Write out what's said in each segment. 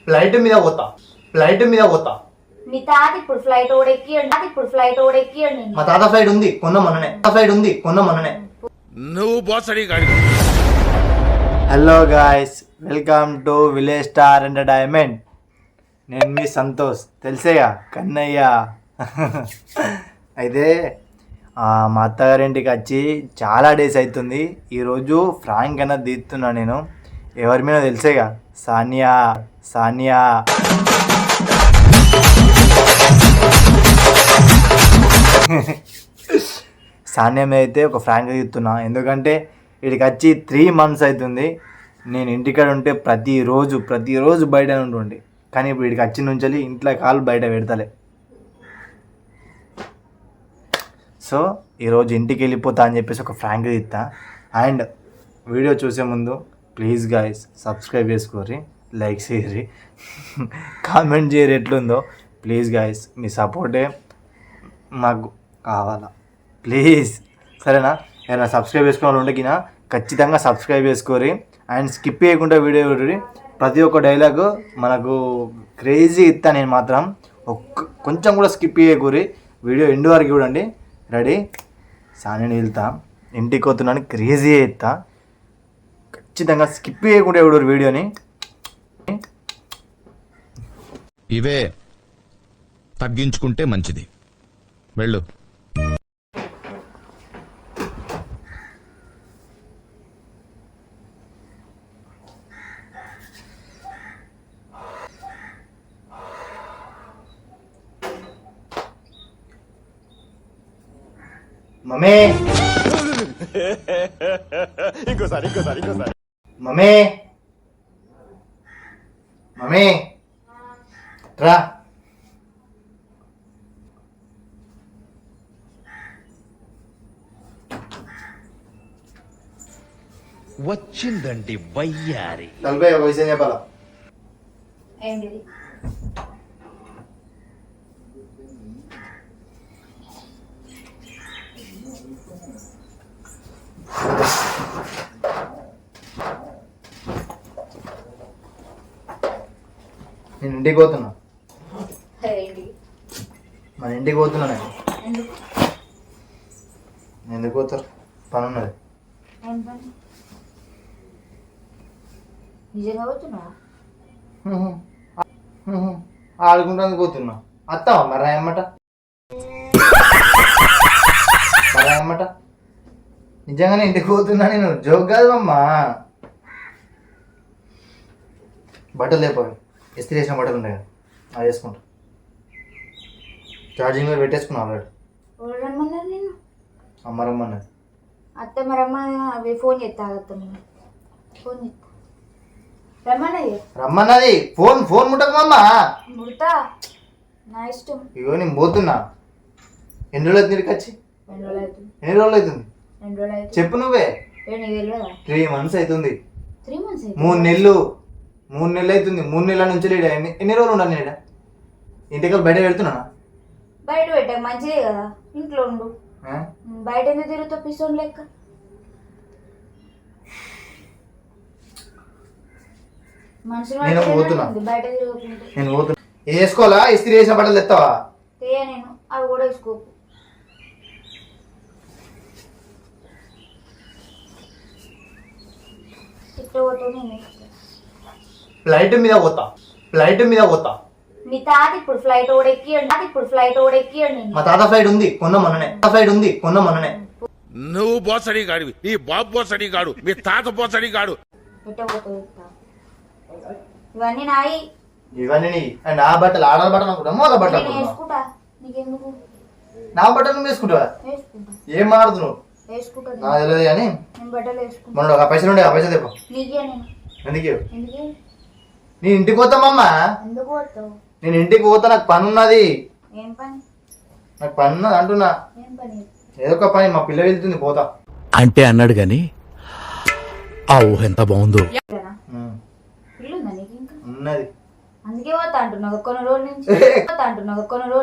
Flight మీద పోతా మీ తాత ఇప్పుడు ఫ్లైట్ ఓడెక్కియండి మా తాత ఫ్లైట్ ఉంది కొన్న మొన్ననే నువ్వు బోసడి గాడి. Hello guys, welcome to village star entertainment. నేను మీ సంతోష్, తెలిసేగా కన్నయ్య. అయితే మా అత్తగారింటికి వచ్చి చాలా డేస్ అవుతుంది. ఈరోజు ఫ్రాంక్ అన్నది తీస్తున్నా నేను. ఎవరి మీద తెలిసేగా, సానియా. సానియా మీద అయితే ఒక ఫ్రాంక్ తీస్తున్నా. ఎందుకంటే వీడికి వచ్చి 3 months అవుతుంది. నేను ఇంటికాడ ఉంటే ప్రతిరోజు బయట ఉంటుండే, కానీ ఇప్పుడు వీడికి వచ్చిన నుంచి ఇంట్లో కాలు బయట పెడతలే. సో ఈరోజు ఇంటికి వెళ్ళిపోతా అని చెప్పేసి ఒక ఫ్రాంక్ తీస్తా. అండ్ వీడియో చూసే ముందు ప్లీజ్ గాయ్స్ సబ్స్క్రైబ్ చేసుకోరి, లైక్ చేయరి, కామెంట్ చేయరు ఎట్లుందో. ప్లీజ్ గాయ్స్, మీ సపోర్టే నాకు కావాలా, ప్లీజ్. సరేనా? ఏమైనా సబ్స్క్రైబ్ చేసుకోవాలి ఉంటే కినా ఖచ్చితంగా సబ్స్క్రైబ్ చేసుకోరి. అండ్ స్కిప్ చేయకుండా వీడియో చూడండి. ప్రతి ఒక్క డైలాగు మనకు క్రేజీ ఇస్తా నేను మాత్రం. కొంచెం కూడా స్కిప్ చేయకూరి, వీడియో ఎండ్ వరకు చూడండి. రెడీ? సానియాని వెళ్తా, ఇంటికి పోతున్నాను, క్రేజీ ఇస్తా. ఖచ్చితంగా స్కిప్ చేయకుండా చూడరు వీడియోని. ఇవే తగ్గించుకుంటే మంచిది. వెళ్ళు. మమ్మీ, ఇంకోసారి మమ్మీ రా. వచ్చిందండి వయ్యారి. నలభై ఒక విషయం చెప్పాలా? ఏంటిది? నేను ఇంటికి పోతున్నా. ఏంటి? మన ఇంటికి పోతున్నా నేను. ఎందుకు? ఎందుకు పోతారు? పని ఉన్నది. ఏం పని? నిజంగా పోతున్నావా? ఆడుకుంటానికి పోతున్నా. అత్తావా మరి అమ్మట? నిజంగానే ఇంటికి పోతున్నా నేను, జోక్ కాదు అమ్మా. బట్టలు లేపోయి ఇస్త్రీ చేసిన బట్టలు ఉన్నాయి కదా, అవి వేసుకుంటా. ఛార్జింగ్ మీద పెట్టేసుకున్నా ఆల్రెడీ. రమ్మన్నారు నేను. అమ్మ రమ్మన్నది. అత్తమ్మ అవి ఫోన్ చేస్తా. అత్తమ్మ ఫోన్ చేస్తా. రమ్మన్నది. ఫోన్ ముట్టకమమ్మా. ముడతా, నా ఇష్టం. ఇగో నేను పోతున్నా. ఎన్ని రోజులు అవుతుంది వచ్చి? 2 రోజులు అవుతుంది. ఎన్ని రోజులు అవుతుంది? 2 రోజులు అవుతుంది. చెప్పు నువ్వే. 3 months అవుతుంది. 3 months 3 నెలలు అవుతుంది. 3 నెలల నుంచి లేడా? ఎన్ని రోజులు ఉండాలి నేను? ఇంటికి బయట పెడుతున్నా. బయట పెట్టాక మంచిదే కదా, ఇంట్లో ఉండు. బయట ఎందుకు తిరుగుతావు పిసోన్ లెక్క? నేను పోతున్నా. బయట తిరుగుతుంటే నేను పోతున్నా. వేసుకోవాలా? ఇస్త్రీ చేసిన బట్టలు తెస్తావా? నేను అవి కూడా వేసుకోకు. ఫ్లైట్ మీద పోతా. మీ తాత ఇప్పుడు ఫ్లైట్ ఓడెక్కియండి. మా తాత ఫ్లైట్ ఉంది కొన్న మొన్ననే నువ్వు బోసడి గాడివి, నీ బాబు బోసడి గాడు, మీ తాత బోసడి గాడు. ఇవన్నీ నాయి. ఇవన్నీ నా బట్టలు, ఆడాల బట్టలు అనుకుంటా, మోల బట్టలు వేసుకుంటా. నీకెందుకు? నా బట్టలు నువ్వు వేసుకుంటావా? ఏం మారుతున్నావు? నాకు తెలియదు కానీ మొన్న ఒక పైసలు ఉండే, ఆ పైసలు తెప్ప. ఎందుకు? నేను ఇంటికి పోతామమ్మా. నేను ఇంటికి పోతా, నాకు పని ఉన్నది. నాకు పని ఉన్నది అంటున్నా. ఏదో ఒక పని, మా పిల్ల వెళ్తుంది, పోతా అంటే అన్నాడు గాని ఆ ఊహ ఎంత బాగుందో. ఉన్నది. అందుకే పోతా అంటున్నా కొన్ని రోజుల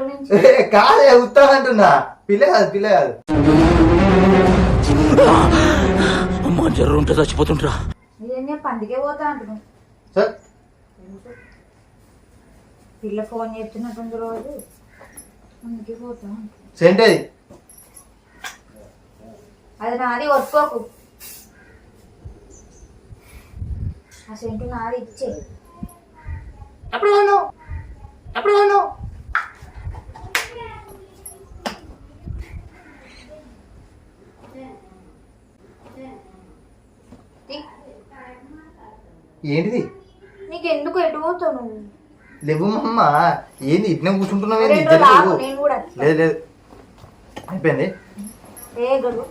నుంచి. కాదే ఉత్తా అంటున్నా. పిల్ల కాదు. అమ్మా జర్రు ఉంటే చచ్చిపోతుంటరా. అందుకే పోతా అంటున్నా. పిల్ల ఫోన్ చేస్తున్నట్టుంది రోజు, అందుకే పోతా. సెంట్ అది అది నాది, ఒప్పుకోకు. ఆ సెంటు నాది, ఇచ్చే. ఎప్పుడు కొన్నావు? ఎప్పుడు కొన్నావు? ఏంటిది? నీకు ఎందుకు ఎటు పోతావు నువ్వు? లేవు అమ్మ, ఏంది ఇట్నే కూర్చుంటున్నావు? రెండు రోజులు ఆగు, నేను కూడా వస్తా. లేదు లేదు, అయిపోయింది. ఏ గడు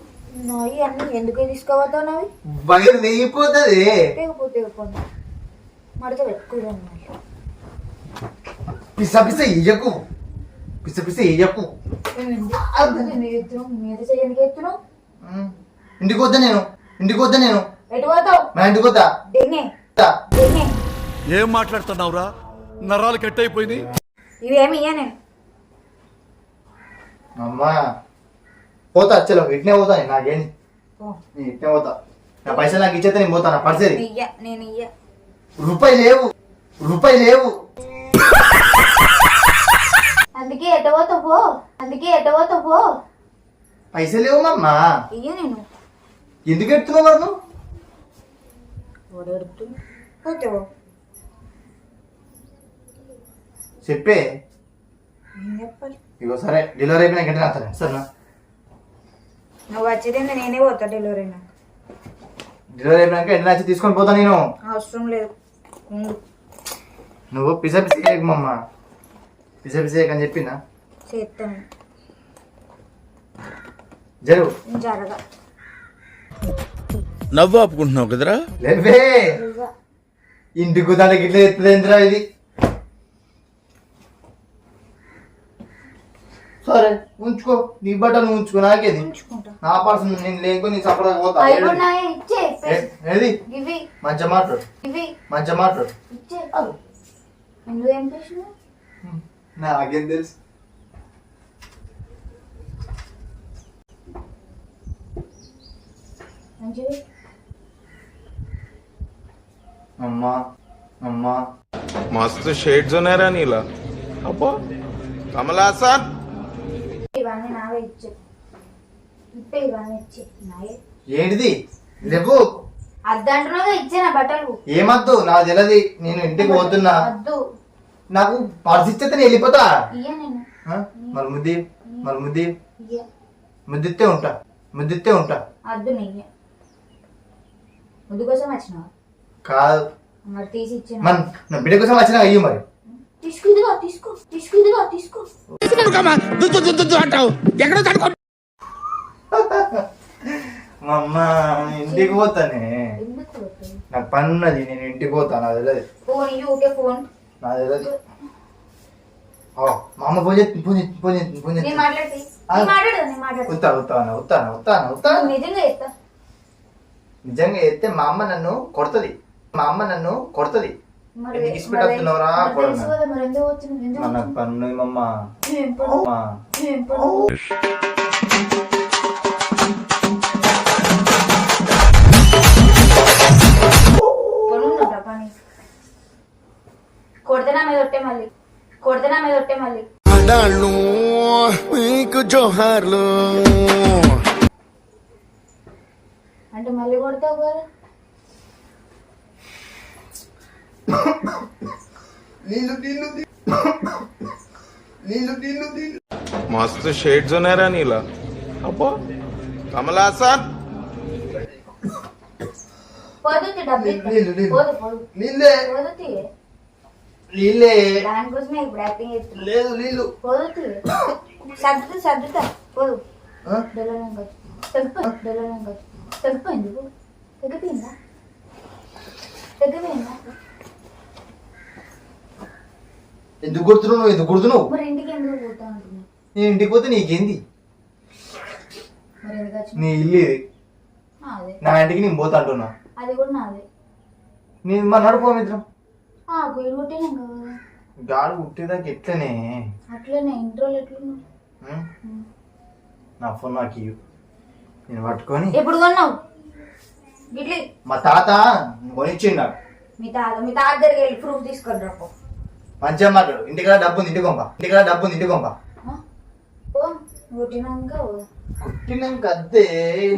నాయి అన్ని ఎందుకు తీసుకోపోతావు? నావి బయట వేయిపోతుంది. తెగిపోతే మడత పెట్టుకోదాన్ని. పిస పిస ఇయ్యకు, పిస పిస ఇయ్యకు. మీద చెయ్యనికి ఎత్తున్నావు. ఇంటికి వద్దా నేను, ఇంటికి వద్దా నేను. ఎటు పోతావు? నా ఇంటికి వద్దా? దెంగే దెంగే. ఏం మాట్లాడుతున్నావురా? నరాలు కట్ అయిపోయింది. ఇవేమి ఇయ్య నేను. అమ్మా పోతా, చలో ఇట్నే పోతా. నాకేంటి, నేను ఇట్నే పోతా. నా పైసలు నాకు ఇచ్చేస్తే నేను పోతా. నా పర్సేది ఇయ్య, నేను ఇయ్య. రూపాయి లేవు, రూపాయి లేవు. అందుకే ఎట పోతావు పో, అందుకే ఎట పోతావు పో. పైసలు లేవు అమ్మా. ఇయ్య నేను. ఎందుకు ఎడుతున్నావు మరి నువ్వు? పోతావు చెప్పే. ఏం చెప్పాలి? ఇగో సరే, డెలివరీ అయిపోయినా గంటనే వస్తాను సరేనా? నువ్వు వచ్చేదేంది, నేనే పోతా డెలివరీ నాకు. డెలివరీ అయిపోయినాక ఎట్లా వచ్చి తీసుకొని పోతా నేను. అవసరం లేదు, ఉండు. నువ్వు పిస పిస చేయకమమ్మ, పిస పిస అని చెప్పినా చేస్తాను. జరుగు. జరగా నవ్వు ఆపుకుంటున్నావు కదరా? లేవే, ఇంటికి దానికి ఇట్లా ఎత్తులేంద్రా ఇది. సరే ఉంచుకో, నీ బట్టలు నువ్వు ఉంచుకో, నాకేది. ఉంచుకుంటా. నా పర్సన్ నేను లేకొని నీ సపరేట్ పోతా. అవి కూడా నాయే, ఇచ్చే. ఏది ఇవి మంచిగా మాట్లాడు, ఇవి మంచిగా మాట్లాడు. ఇచ్చే. ఎందుకు ఏం చేసినావు? నాకేం తెలుసు. మంచిది. అమ్మా అమ్మా मस्त शेड जो नाही राणीला अप्पा कमला असा ఇవన్నీ నావే ఇచ్చే. ఇప్పే ఇవన్నీ ఇచ్చే నాయే. ఏంటిది? లేవు. అద్దంటున్నాగా ఇచ్చే నా బట్టలు. ఏమద్దు, నాకు తెలియదు. నేను ఇంటికి పోతున్నా. వద్దు. నాకు పర్స్ ఇచ్చేస్తే నేను వెళ్ళిపోతా. ఇయ్య నేను. మరి ముద్ది, మరి ముద్ది, ఇయ్య. ముద్దిస్తే ఉంటా, ముద్దిస్తే ఉంటా. వద్దు నెయ్యి. ముద్దు కోసం వచ్చినావా? కాదు, మరి తీసి ఇచ్చిన. మన నా బిడ్డ కోసం వచ్చినా అయ్యి మరి. తీసుకో, ఇదిగో తీసుకో, తీసుకో, ఇదిగో తీసుకో. అంటావు ఎక్కడ తడుకో మా అమ్మ ఇంటికి పోతానే. ఎందుకు పోతావు? నాకు పని ఉన్నది, నేను ఇంటికి పోతాను. నాకు తెలియదు, ఫోన్ ఇయ్యి, ఊకే ఫోన్. నాకు తెలియదు. మా అమ్మ ఫోన్ చేస్తుంది, ఫోన్ చేస్తుంది, ఫోన్ చేస్తుంది, ఫోన్ నేను చేస్తుంది. మాట్లాడతా, నేను మాట్లాడదా, నేను మాట్లాడతా. వస్తాను వస్తాను వస్తాను వస్తాను వస్తాను. నిజంగా చేస్తా. నిజంగా ఎత్తే మా అమ్మ నన్ను కొడుతుంది, మా అమ్మ నన్ను కొడుతుంది. మరి ఎందుకు ఇష్టపెట్టుతున్నావురా? మరి తెలుసు కదా, మరి ఎందుకు వచ్చింది? ఎందుకు నాకు వచ్చింది? పని ఉన్నది మమ్మ. ఏం పని? అమ్మా, ఏం పని? పని ఉందంట, పని. కొడితేనా మీద ఒట్టే మళ్ళీ, కొడితేనా మీద ఒట్టే మళ్ళీ. అడాళ్ళు మీకు జోహార్లు అంటే మళ్ళీ కొడతావు కదా. मस्त शेड जो नाही राणीला अप्पा कमला असा పోతుంది డబ్బు ఇస్తా. నీళ్ళు, నీళ్ళు. పోదు, పోదు. నీళ్ళే, పోదుతి. నీళ్ళే. దానికోసమే ఇప్పుడు యాక్టింగ్ చేస్తున్నా. లేదు నీళ్ళు. పోదుతి. సర్దుతా పోదు. ఆ? డెలనం కాదు, డెలనం కాదు. తగ్గిపోయింది, పో. తగ్గిపోయిందా? తగ్గిపోయిందా? ఎందుకు కొడుతున్నావు నువ్వు? ఎందుకు కొడుతున్నావు? మరి ఇంటికి ఎందుకు పోతా అంటున్నా? నేను ఇంటికి పోతే నీకేంది? మరి ఎందుకు వచ్చిన? నీ ఇల్లు ఇది, అదే, నా ఇంటికి నేను పోతా అంటున్నా. అది కూడా నాదే. నేను మన నడుపో మిత్రం. గొయ్యి కొట్టినాం కదా. గాడు కుట్టేదాకా ఎట్లనే. అట్లనే ఇంట్రోలు ఎట్లున్నా? ఉం? నా ఫోన్ నాకు ఇవ్వు, నేను పట్టుకొని. ఎప్పుడు కొన్నావు గిట్లి? మా తాత కొనిచ్చిండు నాకు. మీ తాత దగ్గరికి వెళ్ళి ప్రూఫ్ తీసుకొని రాపో. మంచిగా మాట్లాడు. ఇంటికాడ డబ్బు ఉంది, ఇంటికి పంప. ఇంటికాడ డబ్బు ఉంది, ఇంటికి పంప. ఓ కొట్టినాక కుట్టినాక అద్దే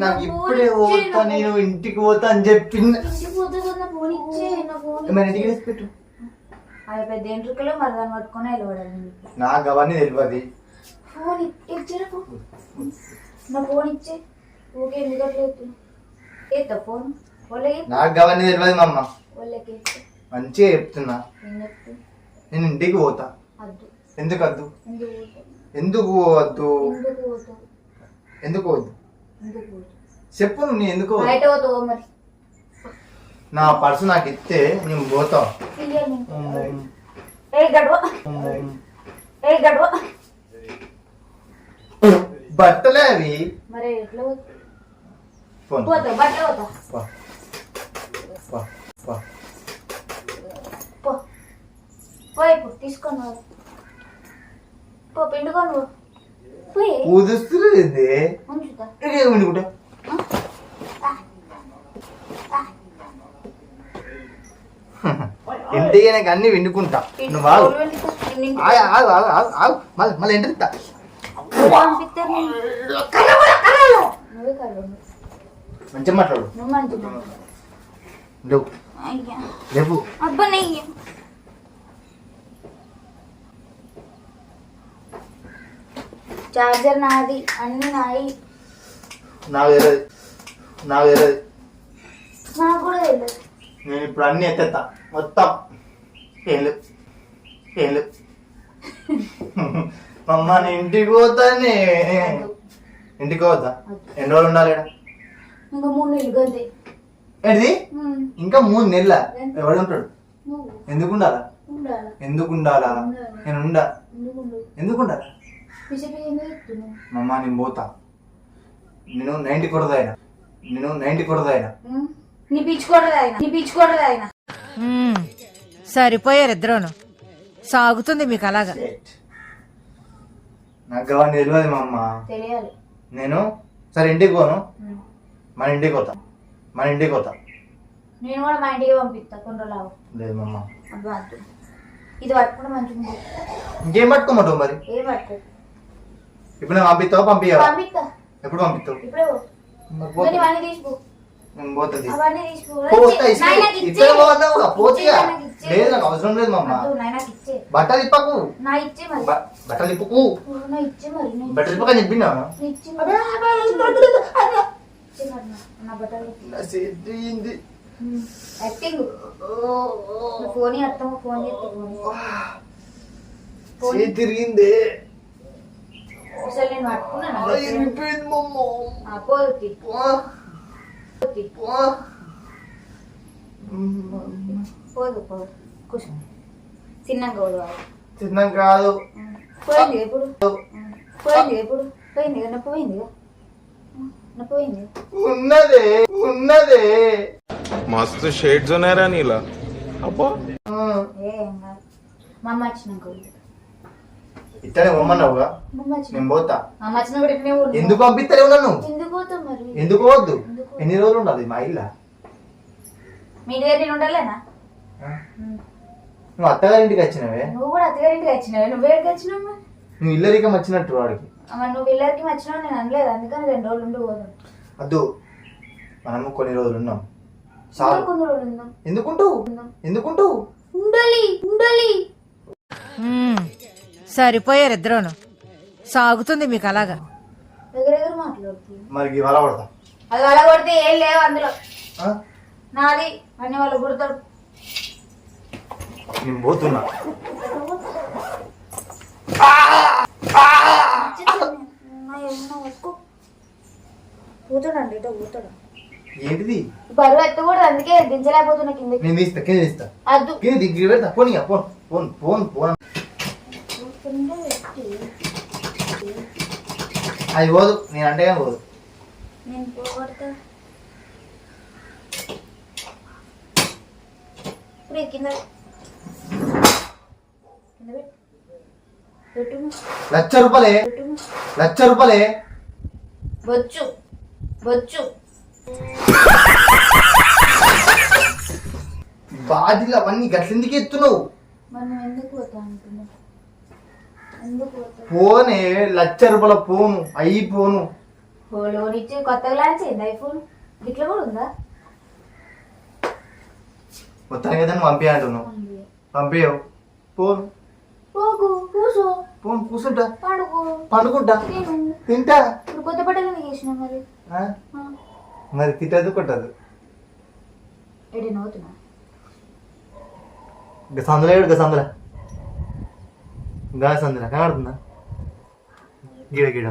నాకు ఇప్పుడే పోతా, నేను ఇంటికి పోతా అని చెప్పింది. ఇంటికి పోతే నా ఫోన్ ఇచ్చే, నా ఫోన్ ఏమైనా ఇంటికి తీసి పెట్టు. అది పెద్ద ఎంట్రుకలో మరి దాన్ని పట్టుకొని వెళ్ళబడాలి. నాకు అవన్నీ తెలియదు. ఫోన్ ఇచ్చారా? నా ఫోన్ ఇచ్చే. ఓకే ఎందుకు అట్లా చెప్తున్నా? ఏతా ఫోన్ వాళ్ళకి నాకు అవన్నీ తెలియదు మా అమ్మ. వాళ్ళకి మంచిగా చెప్తున్నా. ఏం చెప్తా? నేను ఇంటికి పోతా. అద్దు. ఎందుకు వద్దు? ఎందుకు పోతావు? ఎందుకు వద్దు? ఎందుకు పోతావు? ఎందుకు వద్దు ఎందుకు పోతావు? చెప్పు. నువ్వు ఎందుకు వద్దు? బయట పోతావు మరి. నా పర్సు నాకు ఇస్తే నేను పోతా. ఇయ్యాలి. ఏ గడవ, ఏ గడవ. బట్టలే అవి. మరి ఎట్లా పోతావు? ఫోన్ పోతావు బట్టలు పోతావు. పో. పో. పో. పో పో ఇప్పుడు తీసుకొని పో పిండుకొని పో. పోయి ఊదుస్తుంది ఉంచుతా. వండుకుంటా. ఇంటికి నాకు అన్ని వండుకుంటా. నువ్వు ఆగు. ఆగు, ఆగు, ఆగు, ఆగు, ఆగు. మళ్ళీ ఎంటర్ ఇస్తా. పంపిస్తారు నువ్వే కాదు. మంచిగా మాట్లాడు. నువ్వు మంచిగా లేవు అయ్యా లేవు. అబ్బా నెయ్యి. చార్జర్ నాది, అన్ని నాయి. నాకు తెలియదు, నాకు తెలియదు. నాకు కూడా తెలియదు. నేను ఇప్పుడు అన్ని ఎత్తేస్తా మొత్తం. ఏం లేవు, ఏం లేవు. అమ్మ నేను ఇంటికి పోతానే. ఇంటికి పోతా. ఎన్ని రోజులు ఉండాలి ఈడ? ఇంకా 3 నెలలు గంతే. ఏంటిది? ఇంకా 3 నెలల? ఎంత? ఎవడు ఉంటాడు? నువ్వు ఎందుకు ఉండాలా? ఉండాలా? ఎందుకు ఉండాలా? నేను ఉండా. ఎందుకు ఉండవు? ఎందుకు ఉండాలా? పిసిపి ఎందుకు చెప్తున్నావు? మమ్మ నేను పోతా. నేను 90 కొడదాయన. నేను 90 కొడదాయన. నీ పిచ్చుకోడదు ఆయన, నీ పిచ్చుకోడదు ఆయన. సరిపోయారు ఇద్దరును. సాగుతుంది మీకు అలాగా. నాకు అవన్నీ తెలియదు మా అమ్మ. తెలియాలి. నేను సరే ఇంటికి పోను. మన ఇంటికి పోతా, మన ఇంటికి పోతా. నేను కూడా మా ఇంటికి పంపిస్తా కొన్ని రోజులు. లేదు మమ్మ. అబ్బా వద్దు. ఇది పట్టుకుంటే మంచిగా. ఇంకేం పట్టుకోమంటావు మరి? ఏం పట్టుకో. ఇప్పుడు నేను పంపిస్తావా? పంపించావా? పంపిస్తా. ఎప్పుడు పంపిస్తావు? ఇప్పుడే పో. మరి పోతా. ఇవన్నీ తీసుకో. నేను పోతుంది. అవన్నీ తీసుకో. పోతా. నాయనకి ఇచ్చే. ఇప్పుడే పోతున్నావు కదా, పోతుగా. నాయనకి ఇచ్చే. లేదు నాకు అవసరం లేదు మమ్మ. వద్దు, నాయనకి ఇచ్చే. బట్టలు ఇప్పకు. నా ఇచ్చే మరి. బట్టలు ఇప్పకు. నా ఇచ్చే మరి. బట్టలు ఇప్పక చెప్పినా. నా ఇచ్చే మరి. ఇచ్చే మరి నా బట్టలు. యాక్టింగ్. ఫోన్ అర్థం. ఫోన్ చేస్తే తిరిగిందే. అసలు నేను పట్టుకున్నాను. ఇరిగిపోయింది మమ్మ. పోతి పో. పోదు పోదు కూర్చో. తిన్నాక పోదు. తిన్నాం కాదు. పోయింది ఎప్పుడు? పోయింది ఎప్పుడు? పోయింది కదా. నొప్పి పోయిందిగా. నొప్పి పోయింది. ఉన్నదే ఉన్నదే. మస్తు షేడ్స్ ఉన్నాయరా నీలా. అబ్బా ఏం కాదు. మా అమ్మ వచ్చినాక పోయింది. ఇట్టనే పొమ్మన్నావుగా. మా అమ్మ వచ్చిన నేను పోతా. మా అమ్మ వచ్చినప్పుడు ఇట్లనే ఊరు. ఎందుకు పంపిస్తలేవు నన్ను? ఎందుకు పోతావు మరి? ఎందుకు పోవద్దు? ఎన్ని రోజులు ఉండాలి మా ఇల్లా? మీ దగ్గర నేను ఉండాలేనా? నువ్వు అత్తగారింటికి వచ్చినవే. నువ్వు కూడా అత్తగారింటికి వచ్చినావు. నువ్వు వేడికి వచ్చినావు మరి. నువ్వు ఇల్లరికం వచ్చినట్టు వాడికి. మరి నువ్వు ఇల్లరికి వచ్చినావు నేను అనలేదు. అందుకని 2 రోజులు ఉండి పోదాం. వద్దు, మనము కొన్ని రోజులు ఉన్నాం. ఇంకా కొన్ని రోజులు ఉందాం. ఎందుకుంటావు? ఎందుకుంటావు? ఉండాలి ఉండాలి. సరిపోయారు ఇద్దరును. సాగుతుంది మీకు అలాగా. దగ్గర దగ్గర మాట్లాడుతుంది. మరి ఇవాళ పడతా. అది వాళ్ళ కొడితే ఏం లేవు అందులో. ఆ? నాది అన్ని వాళ్ళు కుడతాడు. నేను పోతున్నా. పోతాడండి ఇటో పోతాడు. ఏంటిది? బరువు ఎత్తకూడదు, అందుకే దించలేకపోతున్నా కిందకి. నేను తీస్తా, కింద తీస్తా. అద్దు. కింద దిగి పెడతా. పోనీ ఫోన్ ఫోన్ ఫోన్ ఫోన్. అది పోదు, నేను అంటే పోదు. నేను పోగొడతా. ఇప్పుడు కింద పెట్టు. ₹1,00,000. ₹1,00,000. బొచ్చు బొచ్చు. బాధలు అవన్నీ గట్లెందుకు ఎత్తున్నావు? మనం ఎందుకు పోతా అంటున్నాం? ఎందుకు పోతా? ఫోనే ₹1,00,000 ఫోను అయిపోను. లోన్ ఇచ్చి కొత్తగా లాంచ్ అయింది ఐఫోన్. ఇట్లా కూడా ఉందా? మొత్తానికి అయితే నువ్వు పంపి అంటున్నావు. పంపించవు ఫోన్. పోకు కూసో. ఫోన్ కూర్చుంటా, పడుకో, పండుకుంటా, తిను. తింటా. ఇప్పుడు కొత్త బట్టలు ఎందుకు వేసినావు మరి? ఆ? మరి తిట్టదు కొట్టదు. ఎడి నవ్వుతున్నా? ఇంకా సందులో ఏడు, సందుల గా సందుల కనబడుతుందా? గిడ గిడ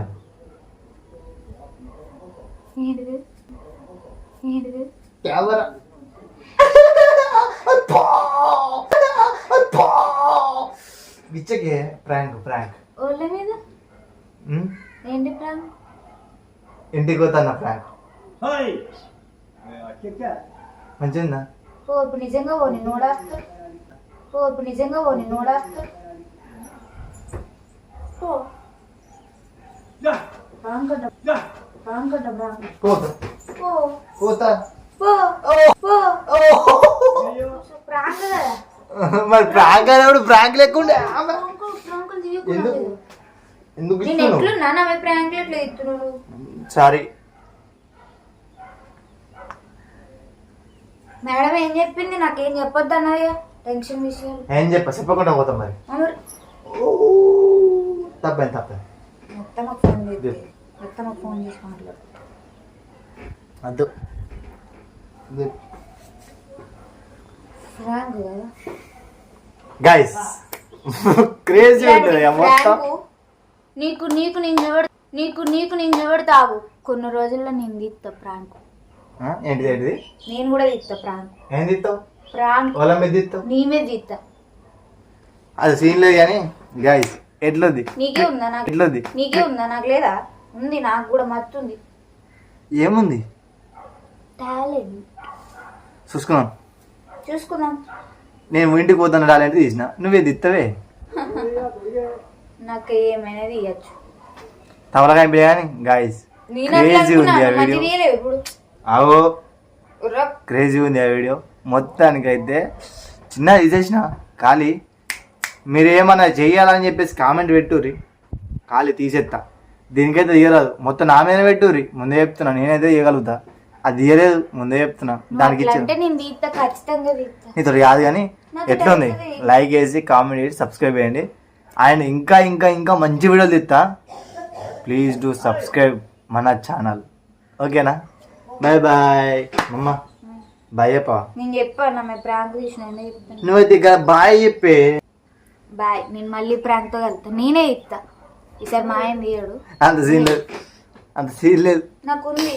ఏంటిది? ఏంటిది? కెమెరా. బిచ్చకే ప్రాంక్ ప్రాంక్. ఓళ్ళ మీద ఏంటి ప్రాంక్? ఇంటికి పోతాన్న ప్రాంక్ మంచిగా. ఓ ఇప్పుడు నిజంగా ఓ నిన్ను ఓడాస్తా. ఓ ఇప్పుడు నిజంగా ఓ నిన్ను ఓడాస్తా. ఓ ప్రాంక్ అంట, ప్రాంక్ అంట, ప్రాంక్. పోతా ఓ పోతా. పో పో. ప్రాంక్ కదా. మరి ప్రాంక్ అయినప్పుడు ప్రాంక్ లేకుండా ప్రాంకులు తీయకూడదు. ఎందుకు ఎందుకు నేను ఇస్తున్నావు? ఎట్లున్నా నా ప్రాంక్ ఎట్లా ఇస్తున్నాడు? సారీ. మేడం ఏం చెప్పింది? నాకేం చెప్పొద్దు అన్నది. టెన్షన్ విషయాలు ఏం చెప్పకుండా పోతాం మరి. మరి తప్పని తప్పని మొత్తం ఫోన్ చేసి మొత్తం ఫోన్ చేసి మాట్లాడు. అద్దు ప్రాంక్ కదా. గైస్ క్రేజీ ఉంటుంది మొత్తం. నీకు నీకు నేను చెబెడతావు. కొన్ని రోజుల్లో నేను తీస్తా ప్రాంక్. ఏంటిది ఏంటిది? నేను కూడా తీస్తా ప్రాంక్. ఏం తిత్తావు? ప్రాంక్ వాళ్ళ మీద తిత్తావు? నీ మీద తీస్తా. అది సీన్ లేదు కానీ గైస్ ఎట్లది నీకే ఉందా? నాకు ఎట్లది నీకే ఉందా? నాకు లేదా? ఉంది, నాకు కూడా మత్తుంది. ఏముంది? టాలెంట్. చూసుకున్నాం. చూసుకుందాం. నేను ఇంటికి పోతాను టాలెంట్ తీసిన, నువ్వే తిత్తవే. నాకు ఏమైనా తీయచ్చు. తమలకాయ బిర్యానీ గాయస్ క్రేజీ ఉంది ఆ వీడియో. ఇప్పుడు అవో క్రేజీ ఉంది ఆ వీడియో. మొత్తానికైతే చిన్న తీసేసిన ఖాళీ. మీరు ఏమన్నా చెయ్యాలని చెప్పేసి కామెంట్ పెట్టుర్రి, ఖాళీ తీసేస్తా. దీనికైతే తీయరాదు, మొత్తం నా మీద పెట్టుర్రి. ముందే చెప్తున్నా, నేనైతే తీయగలుగుతా. అది తీయలేదు, ముందే చెప్తున్నా. దానికి అంటే నేను తీస్తా, ఖచ్చితంగా తీస్తా. నీతో కాదు కానీ ఎట్లుంది? లైక్ వేసి కామెంట్ చేసి సబ్స్క్రైబ్ చేయండి. అండ్ ఇంకా ఇంకా ఇంకా మంచి వీడియోలు తీస్తా. ప్లీజ్ డూ సబ్స్క్రైబ్ మన ఛానల్. ఓకేనా? Bye bye. అమ్మ బాయ్ చెప్పా. నేను చెప్పాను నా ప్రాంక్ తీసిన చెప్తాను. నువ్వైతే ఇక బాయ్ చెప్పే. బాయ్. నేను మళ్ళీ ప్రాంక్ తో వెళ్తా. నేనే ఇస్తా ఈసారి. మా ఆయన తీయడు. అంత సీన్ లేదు, అంత సీన్ లేదు. నాకుంది.